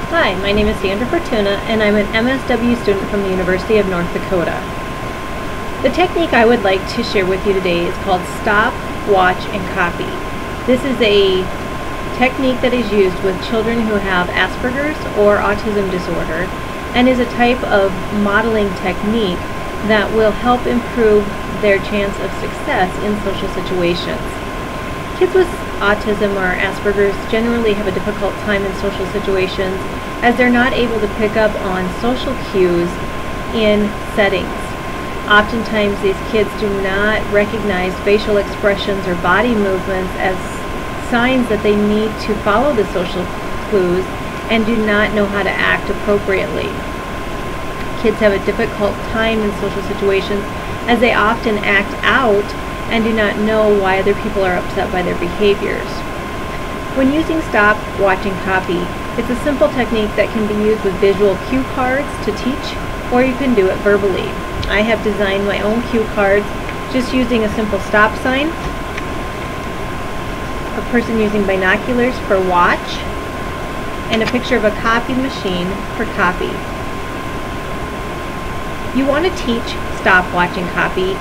Hi, my name is Sandra Fortuna, and I'm an MSW student from the University of North Dakota. The technique I would like to share with you today is called stop, watch, and copy. This is a technique that is used with children who have Asperger's or autism disorder, and is a type of modeling technique that will help improve their chance of success in social situations. Kids with autism or Asperger's generally have a difficult time in social situations as they're not able to pick up on social cues in settings. Oftentimes these kids do not recognize facial expressions or body movements as signs that they need to follow the social clues and do not know how to act appropriately. Kids have a difficult time in social situations as they often act out and do not know why other people are upset by their behaviors. When using stop, watch, and copy, it's a simple technique that can be used with visual cue cards to teach, or you can do it verbally. I have designed my own cue cards just using a simple stop sign, a person using binoculars for watch, and a picture of a copy machine for copy. You want to teach stop, watch, and copy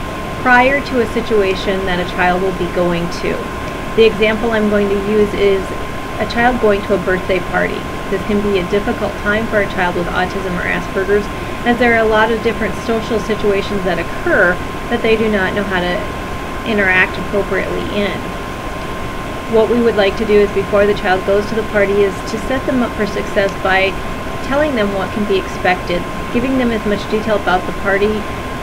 prior to a situation that a child will be going to. The example I'm going to use is a child going to a birthday party. This can be a difficult time for a child with autism or Asperger's, as there are a lot of different social situations that occur that they do not know how to interact appropriately in. What we would like to do is, before the child goes to the party, is to set them up for success by telling them what can be expected, giving them as much detail about the party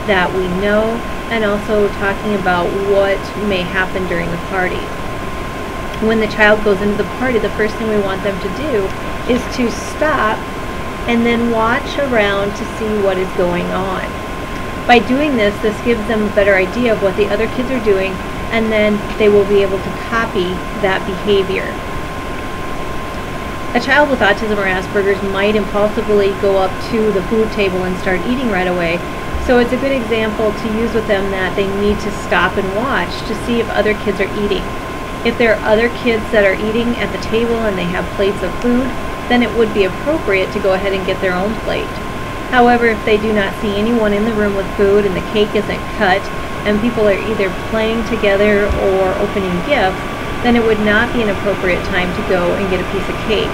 that we know, and also talking about what may happen during the party. When the child goes into the party, the first thing we want them to do is to stop and then watch around to see what is going on. By doing this gives them a better idea of what the other kids are doing, and then they will be able to copy that behavior. A child with autism or Asperger's might impulsively go up to the food table and start eating right away. So it's a good example to use with them that they need to stop and watch to see if other kids are eating. If there are other kids that are eating at the table and they have plates of food, then it would be appropriate to go ahead and get their own plate. However, if they do not see anyone in the room with food and the cake isn't cut and people are either playing together or opening gifts, then it would not be an appropriate time to go and get a piece of cake.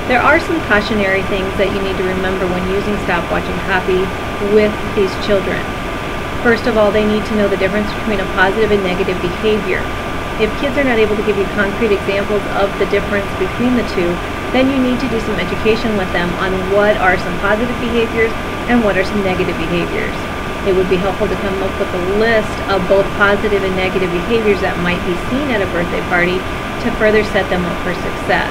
There are some cautionary things that you need to remember when using stop, watch, and copy with these children. First of all, they need to know the difference between a positive and negative behavior. If kids are not able to give you concrete examples of the difference between the two, then you need to do some education with them on what are some positive behaviors and what are some negative behaviors. It would be helpful to come up with a list of both positive and negative behaviors that might be seen at a birthday party to further set them up for success.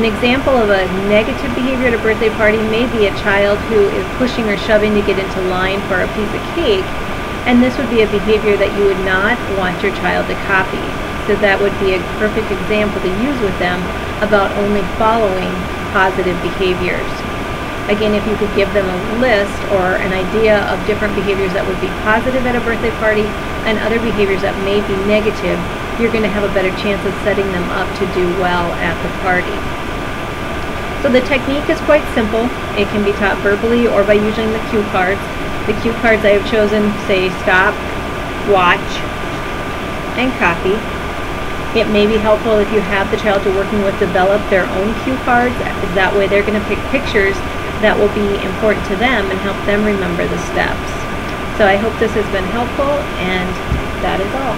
An example of a negative behavior at a birthday party may be a child who is pushing or shoving to get into line for a piece of cake, and this would be a behavior that you would not want your child to copy. So that would be a perfect example to use with them about only following positive behaviors. Again, if you could give them a list or an idea of different behaviors that would be positive at a birthday party and other behaviors that may be negative, you're going to have a better chance of setting them up to do well at the party. So the technique is quite simple. It can be taught verbally or by using the cue cards. The cue cards I have chosen say stop, watch, and copy. It may be helpful if you have the child you're working with develop their own cue cards. That way they're going to pick pictures that will be important to them and help them remember the steps. So I hope this has been helpful, and that is all.